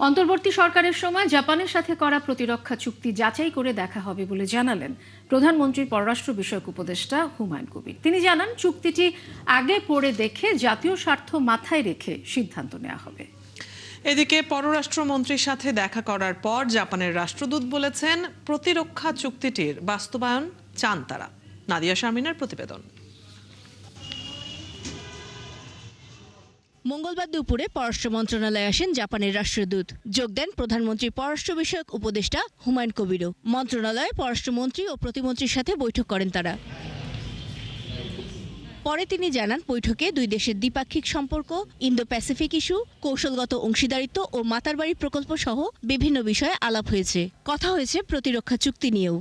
অন্তর্বর্তী সরকারের সময় জাপানের সাথে করা প্রতিরক্ষা চুক্তি যাচাই করে দেখা হবে বলে জানালেন প্রধানমন্ত্রীর পররাষ্ট্র বিষয়ক উপদেষ্টা হুমায়ুন কবির। তিনি জানান, চুক্তিটি আগে পড়ে দেখে জাতীয় স্বার্থ মাথায় রেখে সিদ্ধান্ত নেওয়া হবে। এদিকে পররাষ্ট্রমন্ত্রীর সাথে দেখা করার পর জাপানের রাষ্ট্রদূত বলেছেন, প্রতিরক্ষা চুক্তিটির বাস্তবায়ন চান তারা। নাদিয়া শারমিনের প্রতিবেদন। মঙ্গলবার দুপুরে পররাষ্ট্র মন্ত্রণালয়ে আসেন জাপানের রাষ্ট্রদূত। যোগ দেন প্রধানমন্ত্রীর পররাষ্ট্র বিষয়ক উপদেষ্টা হুমায়ুন কবিরও। মন্ত্রণালয়ে পররাষ্ট্রমন্ত্রী ও প্রতিমন্ত্রীর সাথে বৈঠক করেন তারা। পরে তিনি জানান, বৈঠকে দুই দেশের দ্বিপাক্ষিক সম্পর্ক, ইন্দো প্যাসিফিক ইস্যু, কৌশলগত অংশীদারিত্ব ও মাতারবাড়ি প্রকল্প সহ বিভিন্ন বিষয়ে আলাপ হয়েছে। কথা হয়েছে প্রতিরক্ষা চুক্তি নিয়েও।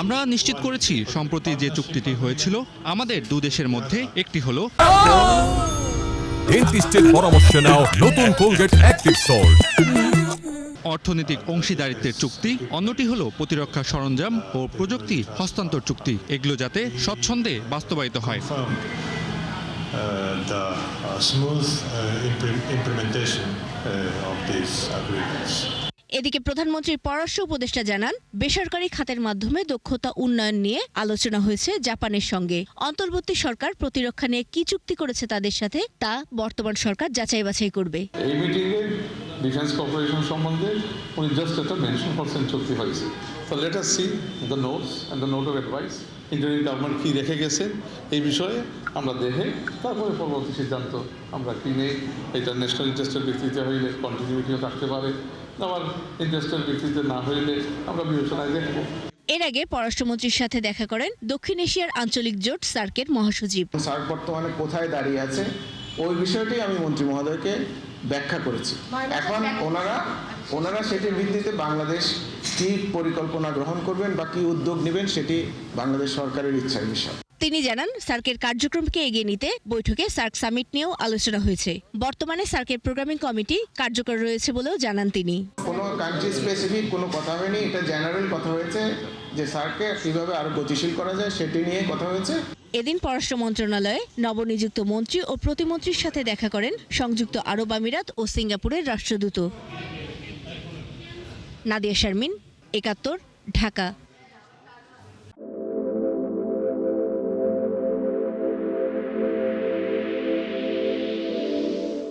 আমরা নিশ্চিত করেছি, সম্প্রতি যে চুক্তিটি হয়েছিল আমাদের দু দেশের মধ্যে, একটি হলো ডেন্টিস্টের পরামর্শ নাও নতুন কোলগেট অ্যাক্টিভ সল্ট। অর্থনৈতিক অংশীদারিত্বের চুক্তি, অন্যটি হলো প্রতিরক্ষা সরঞ্জাম ও প্রযুক্তি হস্তান্তর চুক্তি। এগুলো যাতে স্বচ্ছন্দে বাস্তবায়িত হয়। এদিকে প্রধানমন্ত্রীর পররাষ্ট্র উপদেষ্টা জানান, বেসরকারি খাতের মাধ্যমে দক্ষতা উন্নয়ন নিয়ে আলোচনা হয়েছে জাপানের সঙ্গে। অন্তর্বর্তী সরকার প্রতিরক্ষা নিয়ে কি চুক্তি করেছে তাদের সাথে, তা বর্তমান সরকার যাচাই বাছাই করবে। এই মিটিংয়ে ডিফেন্স কর্পোরেশন সম্বন্ধে উনি জাস্ট একটা মেনশন করছেন চুক্তি হয়েছে। তো let us see the notes and the note of advice. Interim government কী রেখে গেছে এই বিষয়ে আমরা দেখে তারপরে পরবর্তী সিদ্ধান্ত আমরা কি নেই। এটা ন্যাশনাল ইন্টারেস্টের ভিত্তিতে হইলে কন্টিনিউটিও থাকতে পারে, আবার ইন্টারেস্টের ভিত্তিতে না হইলে আমরা বিবেচনায় দেখব। এর আগে পররাষ্ট্রমন্ত্রীর সাথে দেখা করেন দক্ষিণ এশিয়ার আঞ্চলিক জোট সার্কের মহাসচিব। সার্ক বর্তমানে কোথায় দাঁড়িয়ে আছে ওই বিষয়টি আমি মন্ত্রী মহোদয়কে ব্যাখ্যা করেছি। এখন ওনারা সেটির ভিত্তিতে বাংলাদেশ কি পরিকল্পনা গ্রহণ করবেন বা কি উদ্যোগ নেবেন সেটি বাংলাদেশ সরকারের ইচ্ছার বিষয়। তিনি জানান, সার্কের কার্যক্রমকে এগিয়ে নিতে বৈঠকে সার্ক সামিট নিয়েও আলোচনা হয়েছে। বর্তমানে সার্কের প্রোগ্রামিং কমিটি কার্যকর রয়েছে বলেও জানান তিনি। কোনো কান্ট্রি স্পেসিফিক কোনো কথা হয়নি, এটা জেনারেল কথা হয়েছে যে সার্ককে কিভাবে আরো গতিশীল করা যায় সেটি নিয়ে কথা হয়েছে। এদিন পররাষ্ট্র মন্ত্রণালয়ে নবনিযুক্ত মন্ত্রী ও প্রতিমন্ত্রীর সাথে দেখা করেন সংযুক্ত আরব আমিরাত ও সিঙ্গাপুরের রাষ্ট্রদূত। নাদিয়া শারমিন, ৭১, ঢাকা।